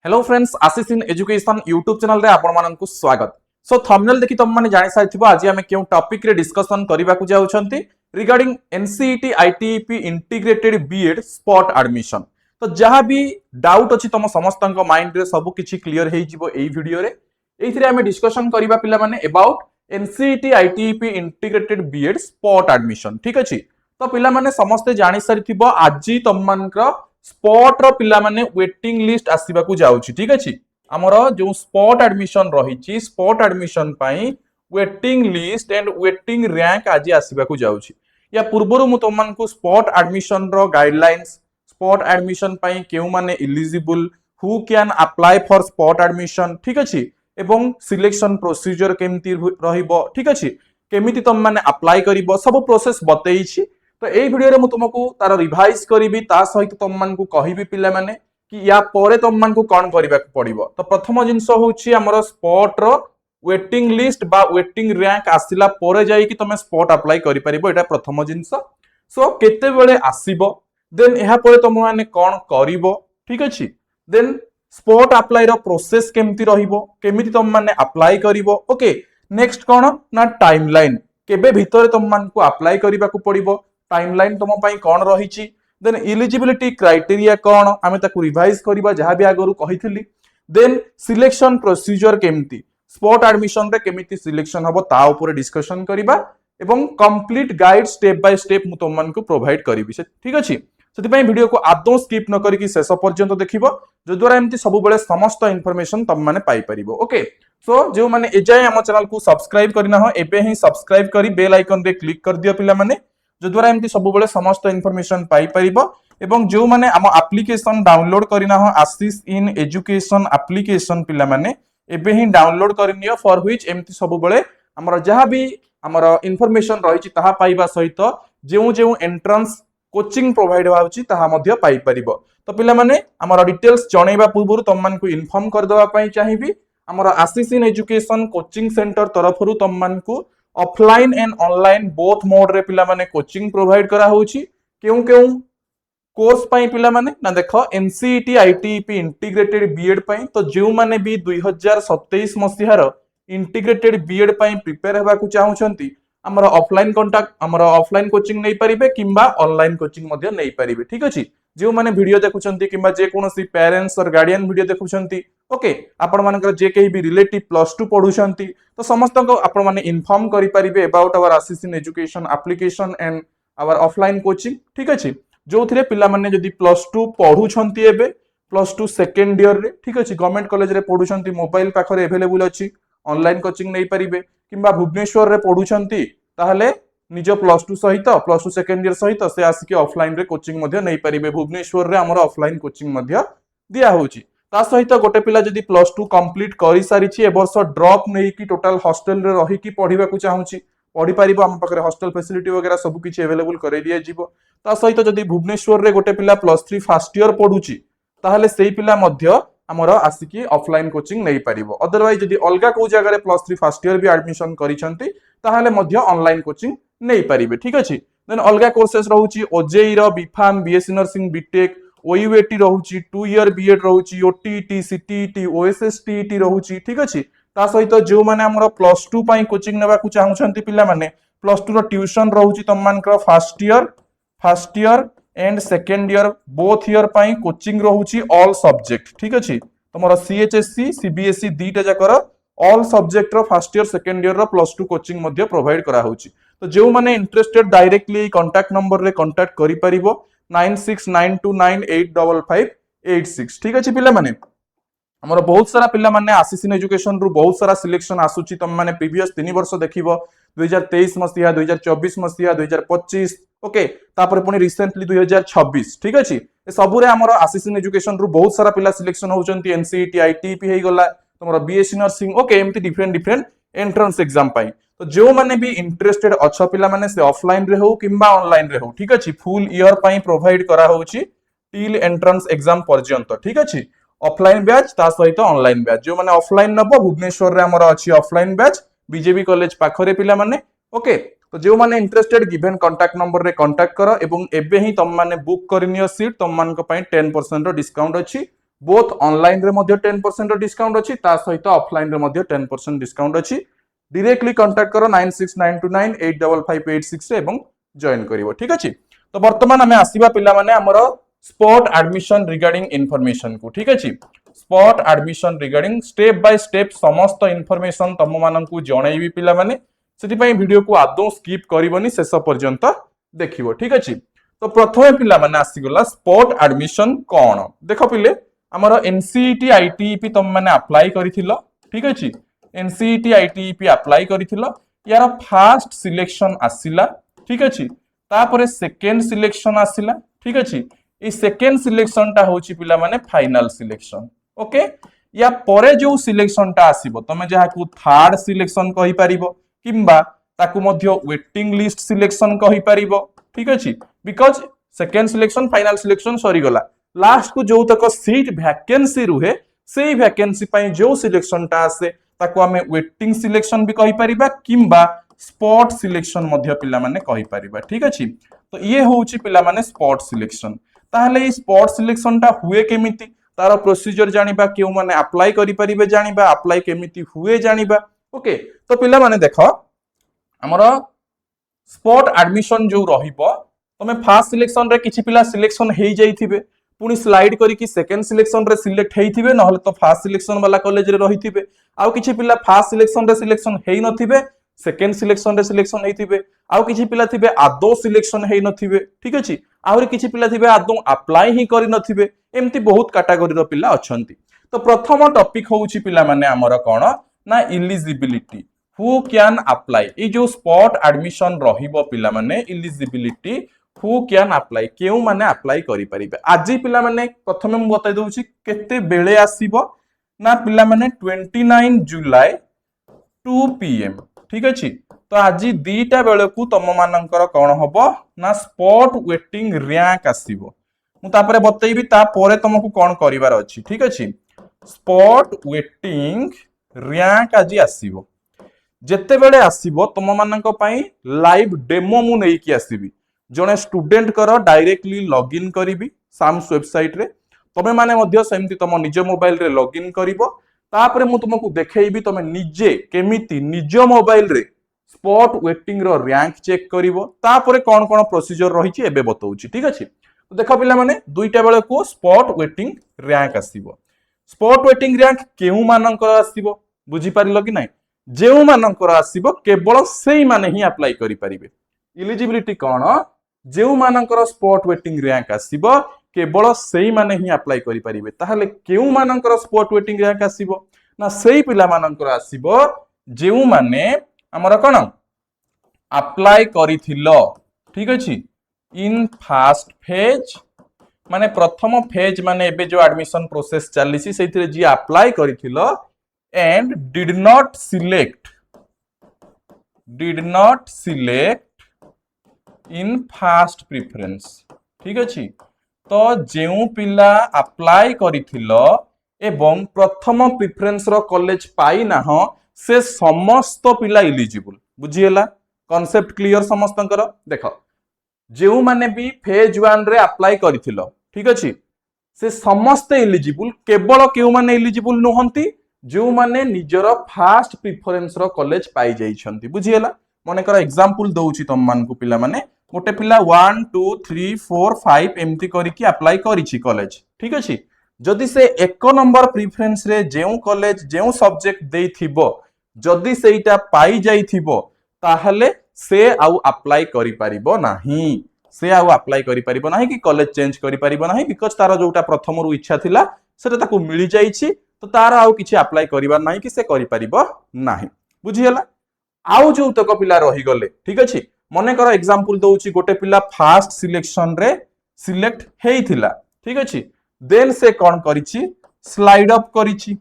Hello friends, Ashish in education YouTube channel रे आपण माननकु स्वागत। सो थंबनेल देखि तुम माने जानि सारिथिबो आज आमे केउ टॉपिक रे डिस्कशन करबा को जाउछंती regarding NCET ITEP integrated BEd spot admission. तो जहां भी डाउट अछि तम समस्तक माइंड रे सब किछि क्लियर हेइ जिवो एई वीडियो रे। एइथिरे आमे डिस्कशन करबा पिला माने about NCET ITEP integrated BEd spot admission. ठीक अछि, तो पिला माने समस्त जानि सारिथिबो आजि तम मानकर स्पॉट रो पिला माने वेटिंग लिस्ट आसीबा को जाउछि। ठीक अछि, हमरो जो स्पॉट एडमिशन रहिछि स्पॉट एडमिशन पई waiting list and waiting rank आज आसीबा को जाउछि। या पूर्वरु मु तमन को स्पॉट एडमिशन रो गाइडलाइंस, स्पॉट एडमिशन पई केउ माने eligible, who can apply for spot admission, ठीक अछि, एवं सिलेक्शन प्रोसीजर केमती रहिबो, ठीक अछि, केमिति तम माने अप्लाई करिवो सब प्रोसेस बतैछि। तो एई वीडियो रे मु तुमको तार रिवाइज करिवि, ता सहित तुम मान को कहिवि पिला माने कि या परे तुम मान को कोन करिबा पड़िबो। तो प्रथम जिंस होछि हमर स्पॉट रो वेटिंग लिस्ट बा वेटिंग रैंक आसिला परे जाई कि तमे स्पॉट अप्लाई करि परिबो, एटा प्रथम जिंस। सो केते बेले आसीबो, देन एहा परे तुम माने कोन करिवो, ठीक अछि, देन स्पॉट अप्लाई रो प्रोसेस केमती रहिबो, केमिति तुम माने अप्लाई करिवो। ओके, नेक्स्ट कोन ना टाइमलाइन, केबे भितरे तुम मान को अप्लाई करिबा को पड़िबो, टाइमलाइन तुम पई कोन रहिछि, देन एलिजिबिलिटी क्राइटेरिया कोन आमे ताकू रिवाइज करबा जहां भी आगरु कहिथिली। देन सिलेक्शन प्रोसीजर केमती, स्पॉट एडमिशन रे केमिति सिलेक्शन हबो ता ऊपर डिस्कशन करबा एवं complete guide step by step मु तुम मान को प्रोवाइड करबी से। ठीक अछि, सेति पई वीडियो को आदौ स्किप न करिकि शेष पर्यंत देखिबो, जो द्वारा एमती सब बेले समस्त इंफॉर्मेशन तुम माने पाई परिबो। ओके, सो जो माने एजाय हम चैनल को सब्सक्राइब करना हो एबे ही सब्सक्राइब करी बेल आइकन रे क्लिक कर दियो पिला माने, जो द्वारा एमती सब बेले समस्त इंफॉर्मेशन पाई परिबो। एवं जो माने हम एप्लीकेशन डाउनलोड करिना हो आशीष इन एजुकेशन एप्लीकेशन पिला माने एबे ही डाउनलोड करनियो, फॉर व्हिच एमती सब बेले हमर जहां भी हमर इंफॉर्मेशन रहिछि ताहा पाइबा सहित जेउ जेउ एंट्रेंस कोचिंग प्रोवाइड होउछि ताहा मध्य पाई परिबो। तो पिला माने हमर डिटेल्स जणैबा पूर्वरु तम मान को इन्फॉर्म कर देबा पई चाहिबी, हमर आशीष इन एजुकेशन कोचिंग सेंटर तरफरु तम मान को offline and online both mode रे पिला माने कोचिंग प्रोवाइड करा होउछि। केउ केउ कोर्स पई पिला माने ना देखो एनसीईटी आईटीईपी इंटीग्रेटेड बीएड पई, तो जेउ माने भी 2027 मसिहार इंटीग्रेटेड बीएड पई प्रिपेयर हेबा को चाहुचंती हमर ऑफलाइन कांटेक्ट हमर ऑफलाइन कोचिंग नै परिबे किंबा ऑनलाइन कोचिंग मध्य नै परिबे। ठीक अछि, जेउ माने वीडियो देखुचंती किंबा जे कोनोसी पेरेंट्स और गार्डियन वीडियो देखुचंती, ओके, आपण मानकर जे केही भी रिलेटिव +2 पढुचंती तो समस्त को आपण माने इन्फॉर्म करि परिबे about our Ashish in education application and our offline coaching. ठीक अछि, जो थिरे पिला माने जदी +2 पढुचंती एबे +2 सेकंड ईयर रे, ठीक अछि, गवर्नमेंट कॉलेज रे पढुचंती, मोबाइल पाखरे अवेलेबल अछि, ऑनलाइन कोचिंग नै परिबे, किंबा भुवनेश्वर रे पढुचंती ताहले निज +2 सहित +2 सेकंड ईयर सहित से आसिके ऑफलाइन रे कोचिंग मध्य नै परिबे। भुवनेश्वर रे हमर ऑफलाइन कोचिंग मध्य दिया होउची। ता सहित गोटे पिला जदी +2 कंप्लीट करि सारिछि ए वर्ष ड्रॉप नै कि टोटल हॉस्टल रे रहि कि पढिबा को चाहुची पढि परिबो, हम पाखरे हॉस्टल फैसिलिटी वगैरह सब किछि अवेलेबल करै दिया जिवो। ता सहित जदी भुवनेश्वर रे गोटे पिला +3 फर्स्ट ईयर पढुची ताहले सेही पिला मध्य हमर आसिकी ऑफलाइन कोचिंग नै परिबो। अदरवाइज जदी अलगा को जगह रे +3 फर्स्ट ईयर भी एडमिशन करिसंती ताहले मध्य ऑनलाइन कोचिंग नै परिबे। ठीक अछि, देन अलगा कोर्सेस रहउची ओजेई रो BPharm, BSc nursing, BTech, OUAT रहउची, 2 ईयर बीएड रहउची, ओटीईटी, सीटीईटी, ओएसएसटीईटी रहउची। ठीक अछि, ता सहित जो माने हमर +2 पई कोचिंग नेबा को चाहुचंती पिला माने +2 रो ट्यूशन रहउची तम मानकर first year and second year both year पई कोचिंग रहउची ऑल सब्जेक्ट। ठीक अछि, तमरो सीएचएससी सीबीएसई दीटा जाकर all subject row first year second year रो +2 कोचिंग मध्य प्रोवाइड करा होउची। तो जो माने इंटरेस्टेड डायरेक्टली कांटेक्ट नंबर रे कांटेक्ट करि परिबो 9692985586। ठीक अछि पिला माने, हमर बहुत सारा पिला माने आशीष इन एजुकेशन रु बहुत सारा सिलेक्शन आसुची, तम माने प्रीवियस 3 वर्ष देखिबो 2023 मसिया, 2024 मसिया, 2025, ओके, तापर पुनी रिसेंटली 2026। ठीक अछि, ए सबु रे हमर आशीष इन एजुकेशन रु बहुत सारा पिला सिलेक्शन होउचंती, एनसीईटी आईटीईपी हे गला, तमरो बीएससी नर्सिंग, ओके, एमती डिफरेंट एंट्रेंस एग्जाम पाई। तो जो माने भी इंटरेस्टेड अछ पिला माने से ऑफलाइन रे हो किंबा ऑनलाइन रे हो, ठीक अछि, फुल ईयर पाई प्रोवाइड करा होउची टिल एंट्रेंस एग्जाम पर्यंत। ठीक अछि, ऑफलाइन बैच ता सहित ऑनलाइन बैच, जो माने ऑफलाइन नबो भुवनेश्वर रे हमर अछि ऑफलाइन बैच बीजेबी कॉलेज पाखरे पिला माने। ओके, तो जो माने इंटरेस्टेड गिवन कांटेक्ट नंबर रे कांटेक्ट करो एवं एबे ही तम माने बुक करनियो सीट, तम मान को पई 10% रो डिस्काउंट अछि बोथ ऑनलाइन रे मध्य 10% डिस्काउंट अछि ता सहित ऑफलाइन रे मध्य 10% डिस्काउंट अछि डायरेक्टली कांटेक्ट करो 9692985586 रे एवं जॉइन करिवो ठीक अछि। तो वर्तमान हमें आसीबा पिला माने हमर स्पॉट एडमिशन रिगार्डिंग इन्फॉर्मेशन को ठीक अछि। Spot admission regarding step by step समस्त इन्फॉर्मेशन तम माननकु जणैबी पिला माने सेति पई वीडियो को आदौ स्किप करिवनी शेष पर्यंत देखिवो ठीक अछि। तो प्रथमे पिला माने आसी गला स्पॉट एडमिशन कोन देखो पिले हमर एनसीईटी आईटीईपी तम माने अप्लाई करिथिलो ठीक अछि। एनसीईटी आईटीईपी अप्लाई करिथिलो यार फर्स्ट सिलेक्शन आसिला ठीक अछि तापरे सेकंड सिलेक्शन आसिला ठीक अछि। ई सेकंड सिलेक्शन टा होची पिला माने फाइनल सिलेक्शन ओके। या परे जो सिलेक्शन टा आसीबो तमे जहा को थर्ड सिलेक्शन कहि परिबो किंबा ताकू मध्य वेटिंग लिस्ट सिलेक्शन कहि परिबो ठीक अछि। Because second selection final selection सरी गला लास्ट को जो तक सीट वैकेंसी रुहे सेही वैकेंसी पई जो सिलेक्शन टा आसे ताकू हमें वेटिंग सिलेक्शन भी कहि परिबा किंबा स्पॉट सिलेक्शन मध्य पिला माने कहि परिबा ठीक अछि। तो ये होउची पिला माने स्पॉट सिलेक्शन। ताहले ई स्पॉट सिलेक्शन टा हुए केमिति तार प्रोसीजर जानिबा केउ माने अप्लाई करि परिबे जानिबा अप्लाई केमिति हुए जानिबा ओके। तो पिला माने देखो हमर स्पॉट एडमिशन जो रहिबो तमे फर्स्ट सिलेक्शन रे किछि पिला सिलेक्शन हेइ जाइथिबे पुनी स्लाइड करिकि सेकंड सिलेक्शन रे सिलेक्ट हेइथिबे नहले तो फर्स्ट सिलेक्शन वाला कॉलेज रे रहिथिबे आउ किछि पिला फर्स्ट सिलेक्शन रे सिलेक्शन हेइ नथिबे सेकंड सिलेक्शन रे सिलेक्शन हेइथिबे आउ किछि पिला थिबे आदौ सिलेक्शन हेइ नथिबे ठीक अछि। आउरी किछि पिला थिबे आदौ अप्लाई ही करि नथिबे एम्ति बहुत कैटेगरी रो पिला अछंती। तो प्रथम टॉपिक होउची पिला माने हमर कोन ना इलिजिबिलिटी हु कैन अप्लाई ए जो स्पॉट एडमिशन रहिबो पिला माने इलिजिबिलिटी हु कैन अप्लाई केउ माने अप्लाई करि परिबे। आजि पिला माने प्रथमे मु बतै दउची केते बेले आसीबो ना पिला माने 29 जुलाई 2 pm ठीक अछि। तो आजि दीटा बेले को तम मानकर कोन हबो ना स्पॉट वेटिंग रैंक आसीबो मु तापरे बतैबी ता परे तुमको कोन करिवार अछि ठीक अछि। स्पॉट वेटिंग रैंक आजि आसीबो जेते बेले आसीबो तुम मानक पई लाइव डेमो मु नै कि आसीबी जने स्टूडेंट कर डायरेक्टली लॉगिन करिवि साम्स वेबसाइट रे तमे माने मध्य सेमति तम निज मोबाइल रे लॉगिन करिवो तापरे मु तुमको देखैबी तमे निजे केमिति निज मोबाइल रे स्पॉट वेटिंग रो रैंक चेक करिवो तापरे कोन कोन प्रोसीजर रहिछि एबे बतौछि ठीक अछि। तो देखो पिला माने दुईटा बेले को स्पॉट वेटिंग रैंक आसीबो स्पॉट वेटिंग रैंक केउ मानकर आसीबो बुझी पारिलो कि नै जेउ मानकर आसीबो केवल सेही माने ही अप्लाई करि परिबे। इलिजिबिलिटी कोन जेउ मानकर स्पॉट वेटिंग रैंक आसीबो केवल सेही माने ही अप्लाई करि परिबे। ताहले केउ मानकर स्पॉट वेटिंग रैंक आसीबो ना सेही पिला मानकर आसीबो जेउ माने हमर कोन अप्लाई करिथिलो ठीक अछि इन फर्स्ट फेज माने प्रथम फेज माने एबे जो एडमिशन प्रोसेस चलिसी सेथिरे जी अप्लाई करिथिलो and did not select in first preference ठीक अछि। तो जेउ पिला अप्लाई करिथिलो एवं प्रथम प्रेफरेंस रो कॉलेज पाई ना हो से समस्त पिला इलिजिबल बुझिएला कांसेप्ट क्लियर समस्तंकर देखो जेउ माने भी फेज 1 रे अप्लाई करिथिलो ठीक अछि से समस्त इलिजिबल केवल केउ माने इलिजिबल नहंती जो माने निजर फर्स्ट प्रेफरेंस रो कॉलेज पाई जाइछंती बुझिएला। मने कर एग्जांपल दउची तम मान को पिला माने गोटे पिला 1 2 3 4 5 एमती करिकि अप्लाई करिछि कॉलेज ठीक अछि। जदि से एक नंबर प्रेफरेंस रे जेउ कॉलेज जेउ सब्जेक्ट देइथिबो जदि सेइटा पाई जाइथिबो ताहले से आउ अप्लाई करि परिबो नाही से आउ अप्लाई करि परिबो नाही कि कॉलेज चेंज करि परिबो नाही बिकॉज़ तार जोटा प्रथम रु इच्छा थिला सेटा ताको मिली जाइछि तो तार आउ किछि अप्लाई करिबार नाही कि से करि परिबो नाही बुझियला। आउ जो तक पिला रहि गले ठीक अछि मने कर एग्जांपल दउची गोटे पिला फर्स्ट सिलेक्शन रे सिलेक्ट हेइथिला ठीक अछि देन से कोन करिछि स्लाइड अप करिछि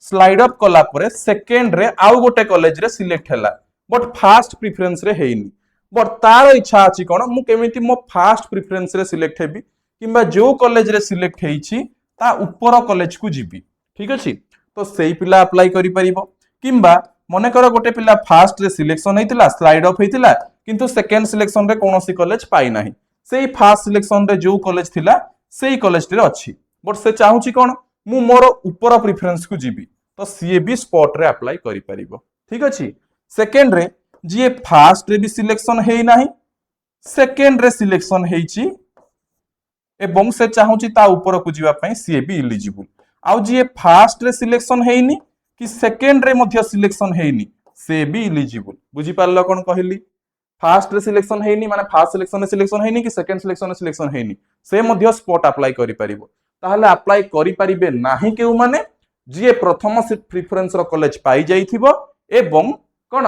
स्लाइड अप कला परे सेकंड रे आउ गोटे कॉलेज रे सिलेक्ट हैला बट फर्स्ट प्रेफरेंस रे हेइनी बट तार इच्छा अछि कोन मु केमिति मो फर्स्ट प्रेफरेंस रे सिलेक्ट हेबी किंबा जो कॉलेज रे सिलेक्ट हेइछि ता ऊपर कॉलेज को जिबी ठीक अछि। तो सेही पिला अप्लाई करि परिबो किंबा मने कर गोटे पिला first ray selection हेतिला slide up हेतिला किंतु सेकंड सिलेक्शन रे कोनोसी कॉलेज पाई नाही सेही फर्स्ट सिलेक्शन रे जो कॉलेज थिला सेही कॉलेज रे अछि बट से चाहूची कौन मु मोर ऊपर प्रिफरेंस को जीवी तो सी भी स्पॉट रे अप्लाई करि परिबो ठीक अछि सेकेंड रे जी फास्ट रे भी सिलेक्शन हेई नाही सेकेंड रे सिलेक्शन हेईची एवं से चाहूची ता ऊपर को जीवा पई सी भी इलिजिबल आउ जी फास्ट रे सिलेक्शन हेईनी कि सेकेंड रे मध्य सिलेक्शन हेईनी से भी इलिजिबल बुझी पारलो कोन कहली फास्ट रे सिलेक्शन हेईनी माने फास्ट सिलेक्शन हेईनी कि सेकेंड सिलेक्शन हेईनी से मध्य स्पॉट अप्लाई करि परिबो ताहले अप्लाई करि परिबे नाही केउ माने जी प्रथम प्रिफरेंस रो कॉलेज पाई जाइथिबो एवं कोन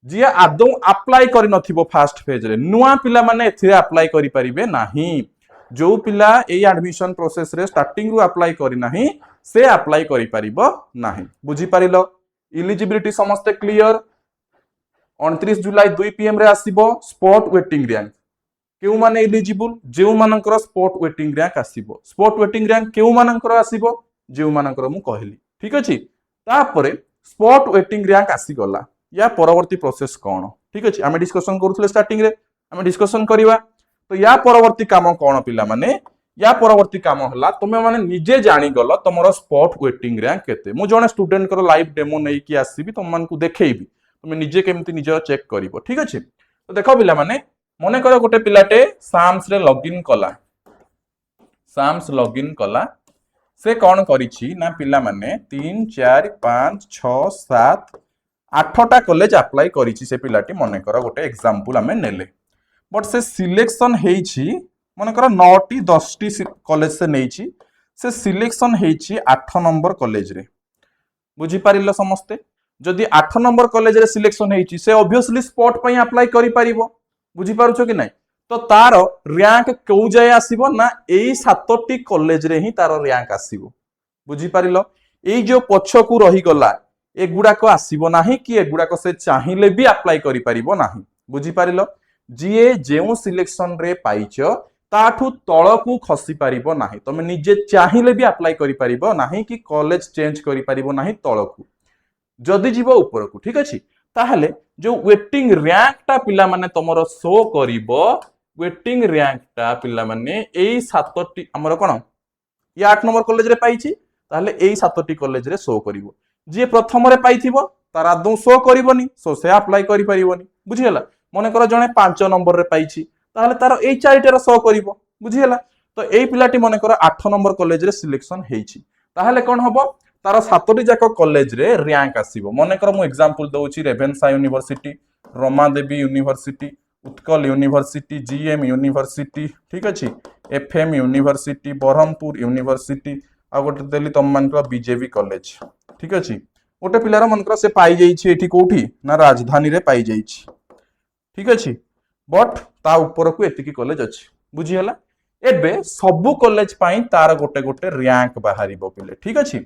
जी आदौ अप्लाई करि नथिबो फास्ट फेज रे नुआ पिला माने एथिरे अप्लाई करि परिबे नाही जो पिला ए एडमिशन प्रोसेस रे स्टार्टिंग रु अप्लाई करि नाही से अप्लाई करि परिबो नाही बुझी पारिलो इलिजिबिलिटी समस्त क्लियर 29 जुलाई 2 पीएम रे आसीबो स्पॉट वेटिंग रैंक केउ माने इलिजिबल जेउ मानकर स्पॉट वेटिंग रैंक आसीबो स्पॉट वेटिंग रैंक केउ मानकर आसीबो जेउ मानकर मु कहली ठीक अछि तापरे स्पॉट वेटिंग रैंक आसी गला या परवर्ती प्रोसेस कोन ठीक अछि आमे डिस्कशन करूथले स्टार्टिंग रे आमे डिस्कशन करिवा तो या परवर्ती काम कोन पिला माने या परवर्ती काम हला तुमे माने निजे जानि गलो तमरो स्पॉट वेटिंग रैंक केते मु जने स्टूडेंट करो लाइव डेमो नै कि आसीबी तुम मान को देखैबी तुमे निजे केमती निजे चेक करिवो ठीक अछि तो देखो पिला माने मने करो गोटे पिलाटे साम्स रे लॉगिन कला साम्स लॉगिन कला से कौन करिछि ना पिला माने 3 4 5 6 7 8टा कॉलेज अप्लाई करिछि से पिलाटी मने करो गोटे एग्जांपल हमें नेले बट से सिलेक्शन हेइछि मने करो 9टी 10टी कॉलेज से नेइछि से सिलेक्शन हेइछि 8 नंबर कॉलेज रे बुझी पारिलो समस्ते जदि 8 नंबर कॉलेज रे सिलेक्शन हेइछि से ऑब्वियसली स्पॉट पई अप्लाई करि परिबो बुझी पारुछो कि नै तो तार रैंक कौ जाय आसीबो ना एई 7टी कॉलेज रे ही तार रैंक आसीबो बुझी पारिलो एई जो पछ को रही गला एगुडा को आसीबो नाही कि एगुडा को से चाहिले भी अप्लाई करि परिबो नाही बुझी पारिलो जीए जेउ सिलेक्शन रे पाइचो ताठू तळकू खसी परिबो नाही तमे निजे चाहिले भी अप्लाई करि परिबो नाही कि कॉलेज चेंज करि परिबो नाही तळकू जदि जीवो ऊपर को ठीक अछि ताहले जो वेटिंग रैंक टा पिला माने तमरो शो करिवो वेटिंग रैंक टा पिला माने एई 7टी हमर कोन या 8 नंबर कॉलेज रे पाइछि ताहले एई 7टी कॉलेज रे शो करिवो जे प्रथम रे पाइथिबो तार आदौ शो करिवोनी सो से अप्लाई करि परिवोनी बुझियला मने कर जने 5 नंबर रे पाइछि ताहले तार एई 4टा रे शो करिवो बुझियला तो एई पिलाटी मने कर 8 नंबर कॉलेज रे सिलेक्शन हेइछि ताहले कोन हबो तार 7टी जाक कॉलेज रे रैंक आसीबो मने कर मु एग्जांपल दउछि Ravenshaw university Ramadevi university Utkal university GM university ठीक अछि एफएम यूनिवर्सिटी बरहमपुर यूनिवर्सिटी आ गोटे देली तम मानकर बीजेबी कॉलेज ठीक अछि गोटे पिलार मनकर से पाई जाइछि एठी कोठी ना राजधानी रे पाई जाइछि ठीक अछि बट ता ऊपर को एतिकी कॉलेज अछि बुझी हला एबे सबु कॉलेज पाई तार गोटे गोटे रैंक बाहरिबो पिले ठीक अछि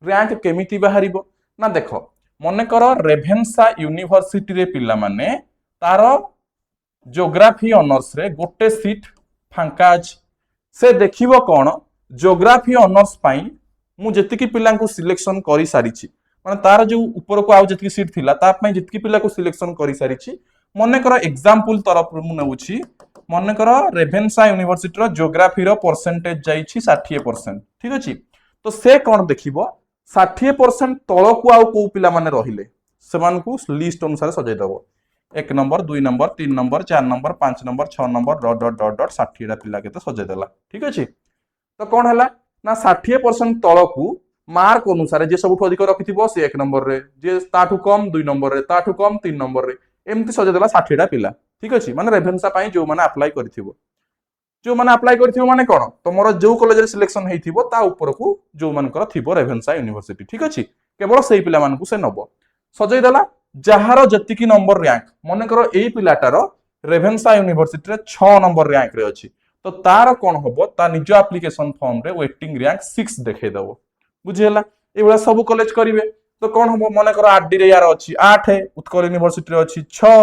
रैंक केमिति बाहरिबो ना देखो मने कर रेभेन्सा यूनिवर्सिटी रे पिला माने तार ज्योग्राफी ऑनर्स रे गोटे सीट फांका अछि से देखिबो कोन ज्योग्राफी ऑनर्स पाई मु जतिकी पिला को सिलेक्शन करि सारिछि माने तार जो ऊपर को आउ जतिकी सीट थिला ता पई जतिकी पिला को सिलेक्शन करि सारिछि मने कर एग्जांपल तरफ मु नेउछि मने कर रेभेन्सा यूनिवर्सिटी रो ज्योग्राफी रो परसेंटेज जाइछि 60% ठीक अछि तो से कोन देखिबो 60% तळ को आउ को पिला माने रहिले सेमान को लिस्ट अनुसार सजाइ दबो 1 number 2 number 3 number 4 number 5 number 6 number dot dot dot dot 60 टा पिला केते सजाइ देला ठीक अछि तो कोन हला ना 60% तळ को मार्क अनुसार जे सबठु अधिक रखिथिबो से 1 नंबर रे जे ताठु कम 2 नंबर रे ताठु कम 3 नंबर रे एमती सजाइ देला 60 टा पिला ठीक अछि माने रेभेन्सा पई जो माने अप्लाई करथिबो जो माने अप्लाई करथिबो माने कोन तमरो जो कॉलेज रे सिलेक्शन हेइथिबो ता ऊपर को जो मानकर थिबो रेभेन्सा यूनिवर्सिटी ठीक अछि केवल सेही पिला मान को से नबो सजाइ देला जहार जतिकी नंबर रैंक मने करो एई पिलाटार रेभेन्सा यूनिवर्सिटी रे 6 नंबर रैंक रे अछि तो तार कोन होबो ता निज एप्लीकेशन फॉर्म रे वेटिंग रैंक 6 देखे दबो बुझियला एबा सब कॉलेज करिवे तो कोन होबो मने करो आरडी रे यार अछि 8 उत्कल यूनिवर्सिटी रे अछि 6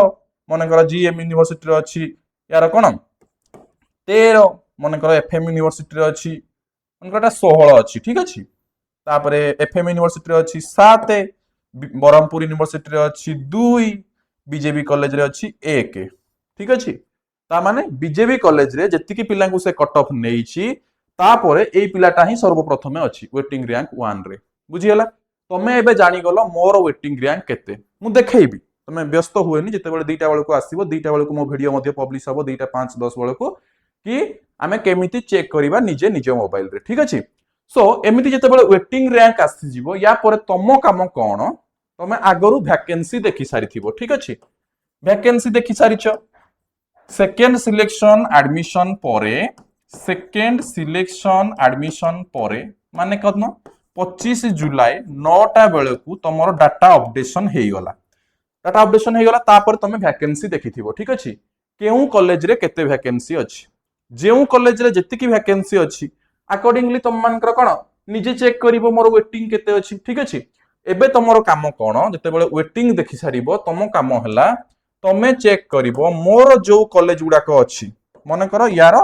मने करो जीएम यूनिवर्सिटी रे अछि यार कोन 13 मने करो एफएम यूनिवर्सिटी रे अछि मने करो 16 अछि ठीक अछि तापरे एफएम यूनिवर्सिटी रे अछि 7 बरहमपुर यूनिवर्सिटी रे अछि 2 बीजेबी कॉलेज रे अछि 1 ठीक अछि ता माने बीजेबी कॉलेज रे जतिकी पिला को से कट ऑफ नेइछि तापरे एई पिलाटा ही सर्वप्रथमे अछि वेटिंग रैंक 1 रे बुझियला तमे एबे जानि गलो मोर वेटिंग रैंक केते मु देखैबी तमे व्यस्त हुएनी जेतेबेले 2टा बेले को आसीबो 2टा बेले को मो वीडियो मध्ये पब्लिश हबो 2टा 5 10 बेले को कि आमे केमिति चेक करिबा निजे निजे मोबाइल रे ठीक अछि सो एमिति जेतेबेले वेटिंग रैंक आसी जिवो या परे तमो काम कोन तमे आगरु वैकेंसी देखि सारिथिबो ठीक अछि वैकेंसी देखि सारिछ सेकेंड सिलेक्शन एडमिशन परे सेकेंड सिलेक्शन एडमिशन परे माने कदन 25 जुलाई 9टा बेले को तमरो डाटा अपडेशन हेई गला डाटा अपडेशन हेई गला तापर तमे वैकेंसी देखिथिबो ठीक अछि केउ कॉलेज रे केते वैकेंसी अछि जेउ कॉलेज रे जतिकी वैकेंसी अछि अकॉर्डिंगली तम मानकर कोन निजे चेक करिवो मोर वेटिंग केते अछि ठीक अछि एबे तमरो काम कोन जतेबेले वेटिंग देखि सारिबो तमो काम हला तमे चेक करिवो मोर जो कॉलेज गुडा को अछि माने करो यार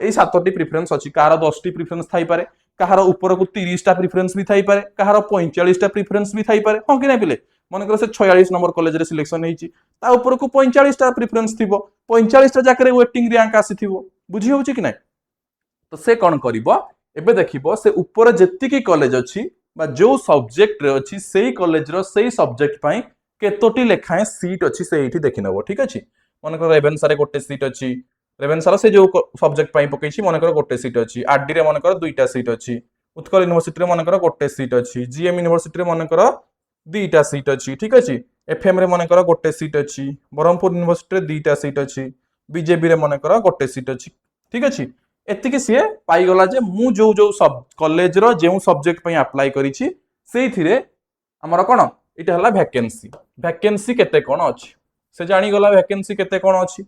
ए 7टी प्रेफरेंस अछि कार 10टी प्रेफरेंस थाई पारे कहार ऊपर को 30टा प्रेफरेंस भी थाई पारे कहार 45टा प्रेफरेंस भी थाई पारे हां कि नै पिले माने करो से 46 नंबर कॉलेज रे सिलेक्शन हेची ता ऊपर को 45टा प्रेफरेंस थिबो 45टा जाकरे वेटिंग रैंक आसीथिबो बुझी होउची कि नै तो से कोन करिवो एबे देखिबो से ऊपर जेतिकी कॉलेज अछि बा जो सब्जेक्ट रे अछि सेही कॉलेज रो सेही सब्जेक्ट पई केतोटी लेखाए सीट अछि सेहीठी देखिनबो ठीक अछि माने करो रेवेन्सा रे गोटे सीट अछि रेवेन्सा से जो सब्जेक्ट पई पकेछि माने करो गोटे सीट अछि आरडी रे माने करो दुईटा सीट अछि उत्कल यूनिवर्सिटी रे माने करो गोटे सीट अछि जीएम यूनिवर्सिटी रे माने करो दुईटा सीट अछि ठीक अछि एफएम रे माने करो गोटे सीट अछि बरहमपुर यूनिवर्सिटी रे दुईटा सीट अछि बीजेबी रे माने करो गोटे सीट अछि ठीक अछि एतिकी सिए पाई गला जे मु जो जो सब कॉलेज रो जेउ सब्जेक्ट पई अप्लाई करिछि सेइथिरे हमर कोन इटा हला वैकेंसी केते कोन अछि से जानि गला वैकेंसी केते कोन अछि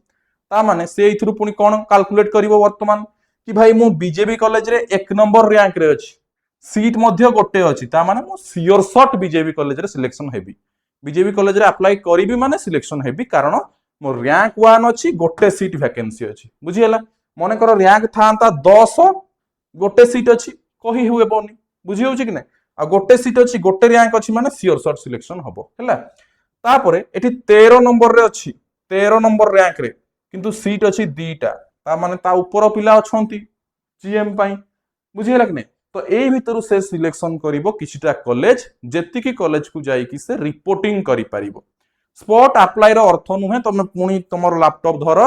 ता माने से इथरु पुनी कोन कैलकुलेट करिवो वर्तमान कि भाई मु बीजेबी कॉलेज रे 1 नंबर रैंक रे अछि सीट मध्य गोटे अछि ता माने मु सियोर शॉट बीजेबी कॉलेज रे सिलेक्शन हेबी बीजेबी कॉलेज रे अप्लाई करिवि माने सिलेक्शन हेबी कारण मो रैंक 1 अछि गोटे सीट वैकेंसी अछि बुझी हला मने करो रैंक थांता 10 गोटे सीट अछि कहि हुए बनी बुझी होउची कि नै आ गोटे सीट अछि गोटे रैंक अछि माने सियोर शॉट सिलेक्शन हबो हला तापरे एठी 13 नंबर रे अछि 13 नंबर रैंक रे किंतु सीट अछि दीटा ता माने ता ऊपर पिला अछंती जीएम पई बुझी हला कि नै तो एई भितरु से सिलेक्शन करिवो किछटा कॉलेज जेतिकी कॉलेज को जाई कि से रिपोर्टिंग करि परिवो स्पॉट अप्लाई रो अर्थ नुहे तमे पुनी तमर लैपटॉप धर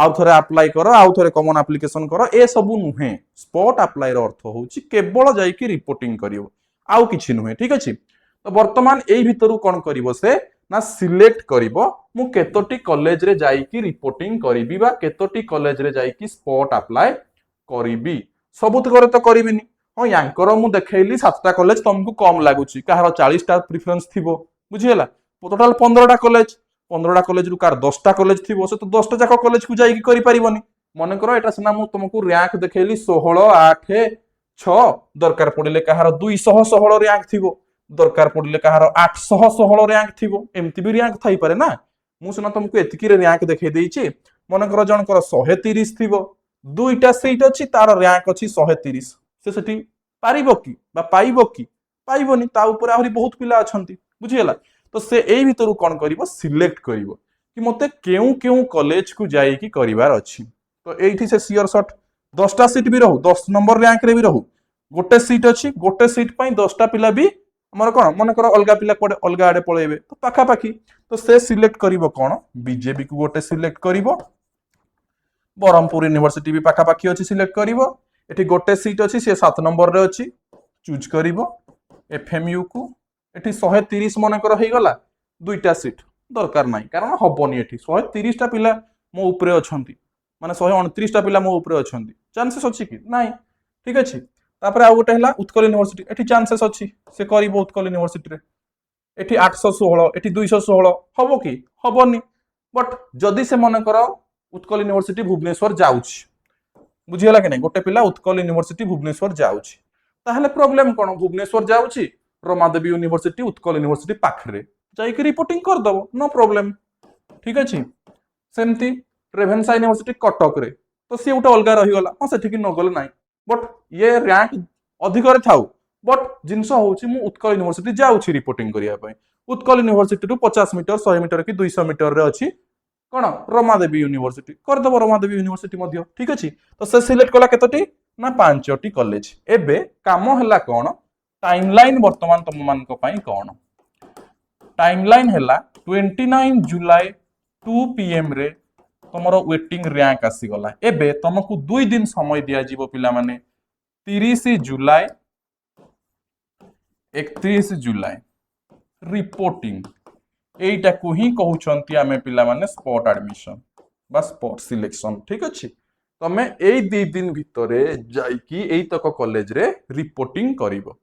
आउ थरे अप्लाई करो आउ थरे कॉमन एप्लीकेशन करो ए सब नुहे स्पॉट अप्लाई रो अर्थ होउची केवल जाई कि रिपोर्टिंग करिवो आउ किछि नुहे ठीक अछि तो वर्तमान एई भितरु कोन करिवो से ना सिलेक्ट करिवो मु केतोटी कॉलेज रे जाई कि रिपोर्टिंग करिवि बा केतोटी कॉलेज रे जाई कि स्पॉट अप्लाई करिवि सबुत करे तो करिविनी हां यांकर मु देखैली 7टा कॉलेज तुमको कम लागुची कहार 40टा प्रेफरेंस थिबो बुझियला टोटल 15टा कॉलेज 15टा कॉलेज रु कार 10टा कॉलेज थिबो से तो 10टा जाक कॉलेज को जाई कि करि परिबोनी मने करो एटा सिना मु तुमको रैंक देखैली 16 8 6 दरकार पड़िले कहार 216 रैंक थिबो दरकार पड़िले कहार 816 रैंक थिबो एमती भी रैंक थाई पारे ना मु सिना तुमको एतिकी रैंक देखै देइची मने करो जनकर 130 थिबो दुईटा सीट अछि तार रैंक अछि 130 से सेठी पारिबो कि बा पाइबो कि पाइबोनी ता ऊपर आहुरी बहुत पिला अछंती बुझियला तो से एई भितरु कोन करिवो सिलेक्ट करिवो कि मते केउ केउ कॉलेज को जाई कि करिवार अछि तो एइठी से सियर शॉट 10टा सीट भी रहू 10 नंबर रैंक रे भी रहू गोटे सीट अछि गोटे सीट पई 10टा पिला भी हमर कोन मन कर अलगा पिला कोडे अलगा आडे पळेबे तो पाखा पाखी तो से सिलेक्ट करिवो कोन बीजेपी को गोटे सिलेक्ट करिवो बरहमपुर यूनिवर्सिटी भी पाखा पाखी अछि सिलेक्ट करिवो एठी गोटे सीट अछि से 7 नंबर रे अछि चूज करिवो एफएमयू को एठी 130 मन कर हे गला दुईटा सीट दरकार नाही कारण हबोनी एठी 130 टा पिला मो ऊपरे अछंती माने 129 टा पिला मो ऊपरे अछंती चांसेस अछि कि नाही ठीक अछि तापर आ गोटे हला उत्कल यूनिवर्सिटी एठी चांसेस अछि से करिवो उत्कल यूनिवर्सिटी रे एठी 816 एठी 216 हबो कि हबोनी बट जदी से मन कर उत्कल यूनिवर्सिटी भुवनेश्वर जाउछि बुझियला कि नै गोटे पिला उत्कल यूनिवर्सिटी भुवनेश्वर जाउछि ताहले प्रॉब्लम कोन भुवनेश्वर जाउछि रमादेवी यूनिवर्सिटी उत्कल यूनिवर्सिटी पाखरे जाई कि रिपोर्टिंग कर दबो नो प्रॉब्लम ठीक अछि सेमती रेवेन्सा यूनिवर्सिटी कटक रे तो से उटा अलगा रही गला हां सेठी कि न गले नाही बट ये रैंक अधिक रे थाउ बट जिंस होउछि मु उत्कल यूनिवर्सिटी जाउछि रिपोर्टिंग करिया पई उत्कल यूनिवर्सिटी रु 50 मीटर 100 मीटर कि 200 मीटर रे अछि कोन रमादेवी यूनिवर्सिटी कर दबो रमादेवी यूनिवर्सिटी मध्य ठीक अछि तो से सिलेक्ट कला केतोटी ना 5टी कॉलेज। एबे काम हैला कोन टाइमलाइन वर्तमान तुम मानक पई कोन टाइमलाइन हैला 29 जुलाई 2 pm रे तुमर वेटिंग रैंक आसी गला। एबे तुमको 2 दिन समय दिया जीवो पिला माने 30 जुलाई 31 जुलाई रिपोर्टिंग एटा को ही कहउछंती आमे पिला माने स्पॉट एडमिशन बा स्पॉट सिलेक्शन। ठीक अछि तमे एई 2 दिन भितरे जाईकी एई तक कॉलेज रे रिपोर्टिंग करिवो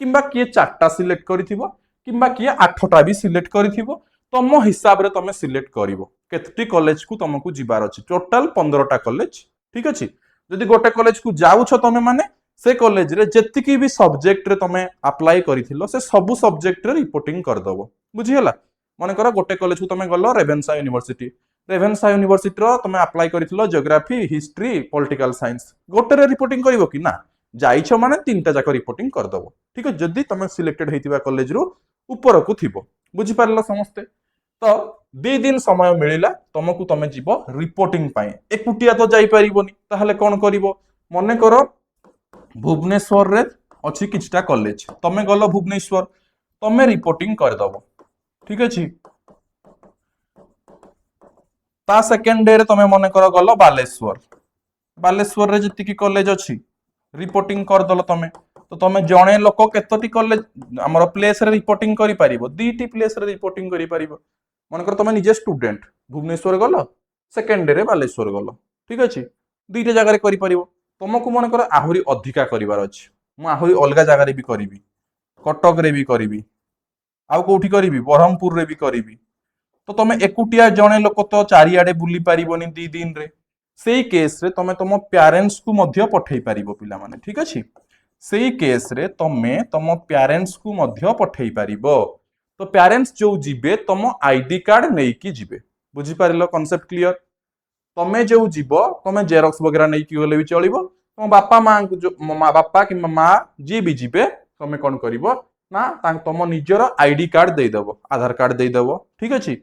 किंबा किए 4टा सिलेक्ट करिथिबो किंबा किए 8टा भी सिलेक्ट करिथिबो तम हिसाब रे तमे सिलेक्ट करिवो केतटी कॉलेज को तुमको जिबार अछि टोटल 15टा कॉलेज। ठीक अछि जदि गोटे कॉलेज को जाउछ तमे माने से कॉलेज रे जेतिकी भी सब्जेक्ट रे तमे अप्लाई करिथिलो से सब सब्जेक्ट रे रिपोर्टिंग कर दबो। बुझी होला माने करा गोटे कॉलेज को तमे गलो रेभेन्सा यूनिवर्सिटी रो तमे अप्लाई करिथिलो ज्योग्राफी हिस्ट्री पॉलिटिकल साइंस गोटे रे रिपोर्टिंग करिवो कि ना जाइछ माने 3टा जाक रिपोर्टिंग कर दबो। ठीक है जदि तमे सिलेक्टेड हेतिबा कॉलेज रो ऊपर को थिबो। बुझी पारलो समस्ते तो 2 दिन समय मिलिला तुमको तमे जीवो रिपोर्टिंग पाए एकुटिया तो जाई परिबोनी ताहले कोन करिवो मने करो भुवनेश्वर रे अछि किछटा कॉलेज तमे गलो भुवनेश्वर तमे रिपोर्टिंग कर दबो। ठीक अछि ता सेकेंड डे रे तमे मने करो गलो बालेश्वर रे जति की कॉलेज अछि रिपोर्टिंग कर दलो तमे तो तमे जणे लोक केतोटी कॉलेज हमर प्लेस रे रिपोर्टिंग करि परिबो 2टी प्लेस रे रिपोर्टिंग करि परिबो मन कर तमे निजे स्टूडेंट भुवनेश्वर गलो सेकेंड डे रे बालेश्वर गलो। ठीक अछि 2टा जगह रे करि परिबो तुमको मन कर आहुरी अधिका करिवार अछि मु आहुरी अलगा जगह रे भी करिवि कटक रे भी करिवि आउ कोठी करिवि बरहमपुर रे भी करिवि तो तमे एकुटिया जणे लोक तो चारियाडे बुली परिबोनी 2 दिन रे सेही केस रे तमे तम पेरेंट्स को मध्य पठेई परिबो पिला माने। ठीक अछि सेही केस रे तमे तम पेरेंट्स को मध्य पठेई परिबो तो पेरेंट्स जो जिबे तम आईडी कार्ड नेई की जिबे। बुझी पारिलो कांसेप्ट क्लियर तमे जो जीवो तमे जेरॉक्स वगैरह नहीं कि गले भी चलिबो तुम बापा मां को जो बापा कि मां जी भी जीबे तमे कोन करिवो ना तम निजर आईडी कार्ड दे देबो आधार कार्ड दे देबो। ठीक अछि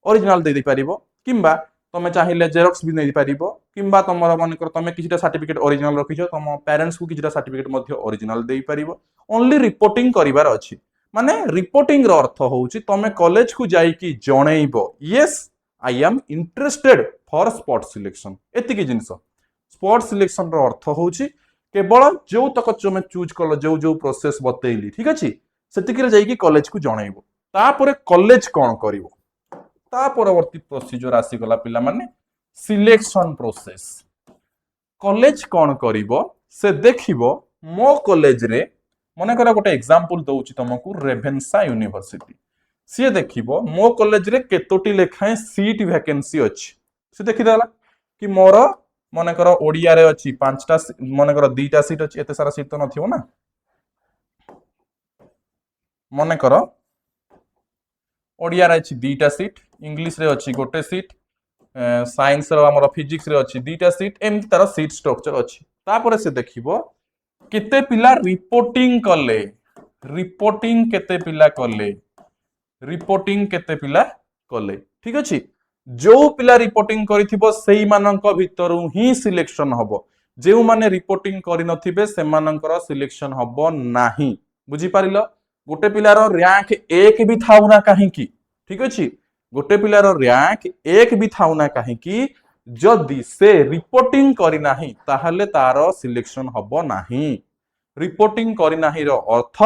ओरिजिनल दे दे पारिबो किंबा तमे चाहिए जेरॉक्स भी नहीं पारिबो किंबा तमरा मन कर तमे किछटा सर्टिफिकेट ओरिजिनल रखिछो तम पेरेंट्स को किछटा सर्टिफिकेट मध्य ओरिजिनल दे पारिबो ओनली रिपोर्टिंग करिवार अछि माने रिपोर्टिंग रो अर्थ होउची तमे कॉलेज को जाई कि जणैबो yes I am interested for spot selection एतिकी जिंस स्पॉट सिलेक्शन रो अर्थ होउची केवल जो तक तुमे चूज कलो जो जो प्रोसेस बतेइली। ठीक अछि सेतिकी रे जाई कि कॉलेज को जणैबो तापरे कॉलेज कोन करिवो ता परवर्ती प्रोसीजर आसी गला पिला माने सिलेक्शन प्रोसेस कॉलेज कोन करिवो से देखिवो मो कॉलेज रे मने करा गोटे एग्जांपल दउची तुमको रेभेन्सा यूनिवर्सिटी सी देखिवो मो कॉलेज रे केतोटी लेखाए सीट वैकेंसी अछि से देखि देला कि मोर मने करा ओडिया रे अछि 5टा मने करा 2टा सीट अछि एते सारा सीट तो नथिवो ना मने करा ओडिया रे अछि 2टा सीट इंग्लिश रे अछि गोटे सीट साइंस रो हमर फिजिक्स रे अछि 2टा सीट एम तार सीट स्ट्रक्चर अछि तापर से देखिवो केते पिला रिपोर्टिंग कले रिपोर्टिंग केते पिला कले रिपोर्टिंग केते पिला कले। ठीक अछि जो पिला रिपोर्टिंग करिथिबो सेही मानक भितरु ही सिलेक्शन हबो जेउ माने रिपोर्टिंग करि नथिबे से मानकर सिलेक्शन हबो नाही। बुझी पारिलो गोटे पिलार रैंक 1 भी थाउ ना काहे की। ठीक अछि गोटे पिलार रैंक 1 भी थाउ ना काहे की जदि से रिपोर्टिंग करि नाही ताहले तार सिलेक्शन हबो नाही रिपोर्टिंग करि नाही रो अर्थ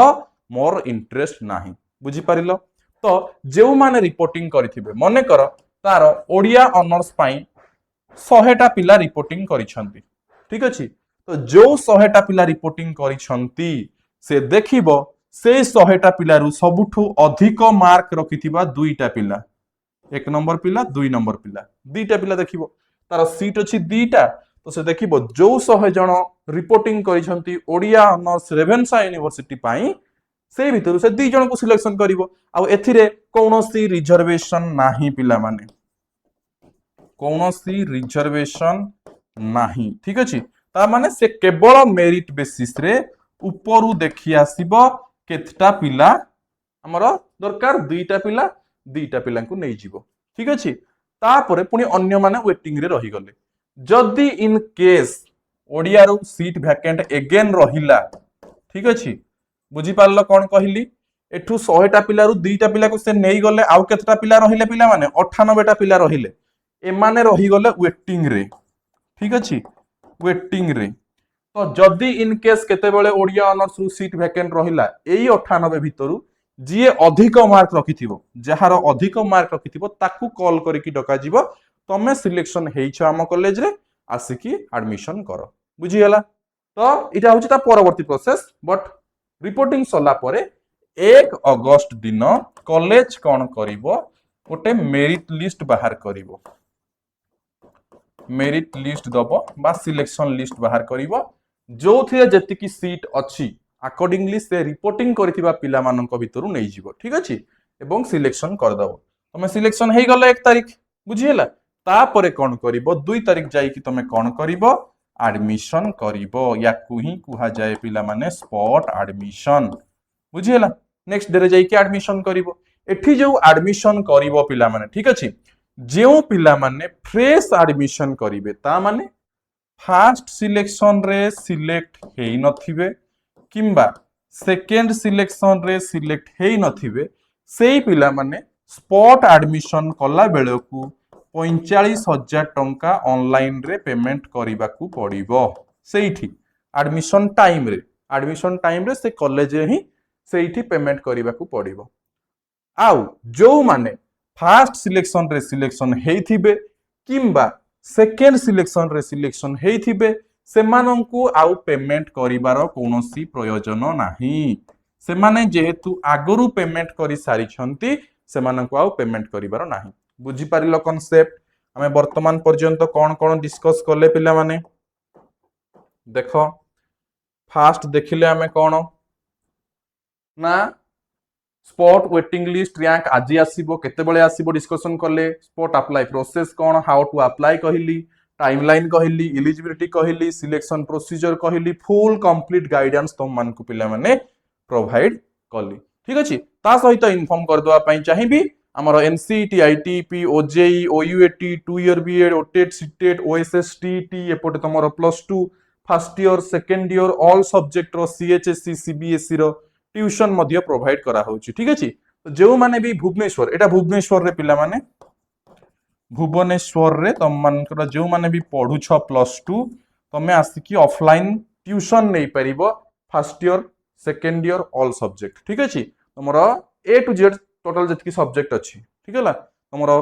मोर इंटरेस्ट नाही। बुझी पारिलो तो जेउ माने रिपोर्टिंग करिथिबे मने कर तार ओडिया ऑनर्स पाई 100टा पिला रिपोर्टिंग करिसंती। ठीक अछि तो जो 100टा पिला रिपोर्टिंग करिसंती से देखिबो से 100टा पिलारु सबुठु अधिक मार्क रखिथिबा 2टा पिला 1 नंबर पिला 2 नंबर पिला 2टा पिला देखिबो तार सीट अछि 2टा तो से देखिबो जो 100 जण रिपोर्टिंग करिसंती ओडिया ऑनर्स रेभेन्सा यूनिवर्सिटी पाई से भितर से 2 जण को सिलेक्शन करिवो आ एथिरे कोनोसी रिजर्वेशन नाही पिला माने कोनोसी रिजर्वेशन नाही। ठीक अछि ता माने से केवल मेरिट बेसिस रे ऊपरु देखि आसीबो केतटा पिला हमर दरकार 2टा पिला को नै जिवो। ठीक अछि तापरे पुनी अन्य माने वेटिंग रे रहि गले जदि इन केस ओडिया रू सीट वैकेंट एगेन रहिला ठीक अछि बुझी पारलो कोन कहली एठू 100टा पिलारू 2टा पिला को से नेई गले आउ केतटा पिला रहिले पिला माने 98टा पिला रहिले एमाने रही गले वेटिंग रे ठीक अछि वेटिंग रे तो जदि इन केस केतेबेले ओडिया ऑनर्स रु सीट वैकेंट रहिला एई 98 भितरु जिए अधिक मार्क रखिथिबो जहार अधिक मार्क रखिथिबो ताकू कॉल करिकि डका जीवो तमे सिलेक्शन हेइछ हम कॉलेज रे आसिकी एडमिशन करो बुझी हला तो इटा होची ता परवर्ती प्रोसेस बट रिपोर्टिंग सला परे 1 अगस्त दिन कॉलेज कोन करिवो गोटे मेरिट लिस्ट बाहर करिवो मेरिट लिस्ट दबो बा सिलेक्शन लिस्ट बाहर करिवो जो थे जेतिकी सीट अच्छी अकॉर्डिंगली से रिपोर्टिंग करथिबा पिला मानक भितरु नै जिवो ठीक अछि एवं सिलेक्शन कर दबो तमे सिलेक्शन हेई गले 1 तारिख बुझी हला तापरे कोन करिवो 2 तारिख जाई कि तमे कोन करिवो एडमिशन करिवो या कुही कुहा जाय पिला माने स्पॉट एडमिशन बुझी हला नेक्स्ट डे रे जाई कि एडमिशन करिवो एठी जो एडमिशन करिवो पिला माने ठीक अछि जो पिला माने फ्रेश एडमिशन करिवे ता माने फास्ट सिलेक्शन रे सिलेक्ट हेई नथिबे किंबा सेकेंड सिलेक्शन रे सिलेक्ट हेई नथिबे सेई पिला माने स्पॉट एडमिशन कला बेलकू 45,000 टंका ऑनलाइन रे पेमेंट करिबा को पड़िबो सेइठी एडमिशन टाइम रे से कॉलेज ही सेइठी पेमेंट करिबा को पड़िबो आउ जो माने फास्ट सिलेक्शन रे सिलेक्शन हेइथिबे किंबा सेकेंड सिलेक्शन रे सिलेक्शन हेइथिबे सेमानंकु आउ पेमेंट करिबार कोनोसी प्रयोजन नाही सेमाने जेहेतु आगरु पेमेंट करि सारी छंती सेमानंकु आउ पेमेंट करिबार नाही बुझी पारिलो कांसेप्ट हमें वर्तमान पर्यंत कोन कोन डिस्कस करले पिला माने देखो फास्ट देखिले हमें कोन ना स्पॉट वेटिंग लिस्ट रैंक आज आसीबो केते बेले आसीबो डिस्कशन करले स्पॉट अप्लाई प्रोसेस कोन हाउ टू अप्लाई कहली टाइमलाइन कहली एलिजिबिलिटी कहली सिलेक्शन प्रोसीजर कहली फुल कंप्लीट गाइडेंस तुम मान को पिला माने प्रोवाइड कली ठीक अछि ता सहित इन्फॉर्म कर दवा पई चाहिबी हमर NCET ITP OJEE OUAT 2 year BEd OTET CTET OSST एपोटे तमरो +2 first year second year all subject रो सीएचएससी सीबीएसई रो ट्यूशन मध्य प्रोवाइड करा होची ठीक अछि तो जो माने भी भुवनेश्वर एटा भुवनेश्वर रे पिला माने भुवनेश्वर रे तम मानकर जो माने भी पढु छ +2 तमे आसिकी ऑफलाइन ट्यूशन नै परिबो first year second year all subject ठीक अछि तमरो ए टू जेड टोटल जतकी सब्जेक्ट अछि ठीक हैला तमरो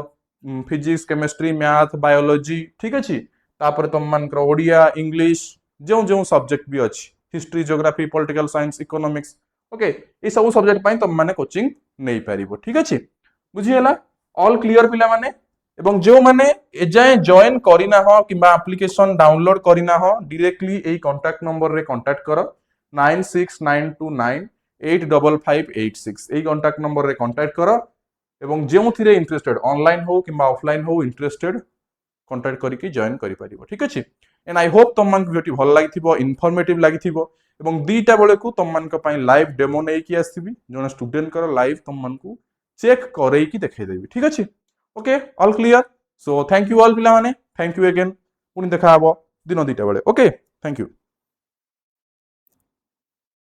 फिजिक्स केमिस्ट्री मैथ बायोलॉजी ठीक अछि तापर तम मानकर ओडिया इंग्लिश जो जो सब्जेक्ट भी अछि history geography political science economics okay ए सब सब्जेक्ट पई तम माने कोचिंग नै परिबो ठीक अछि बुझी हैला ऑल क्लियर पिला माने एवं जो माने एजाए जॉइन करिना हो किबा एप्लीकेशन डाउनलोड करिना हो डायरेक्टली एई कांटेक्ट नंबर रे कांटेक्ट करो 9692985586 एई कांटेक्ट नंबर रे कांटेक्ट करो एवं जेउ थिरे इंटरेस्टेड ऑनलाइन हो किबा ऑफलाइन हो इंटरेस्टेड कांटेक्ट करिकि जॉइन करि परिबो ठीक अछि एंड आई होप तुम मन वीडियो भल लागिथिबो इन्फॉर्मेटिव लागिथिबो एवं दीटा बेले को तुम मन को पई लाइव डेमो नै कि आसीबी जोन स्टूडेंट कर लाइव तुम मन को चेक करै कि देखाइ देबी ठीक अछि okay all clear so thank you all पिला माने थैंक यू अगेन पुनी देखा हबो दिन दीटा बेले ओके थैंक यू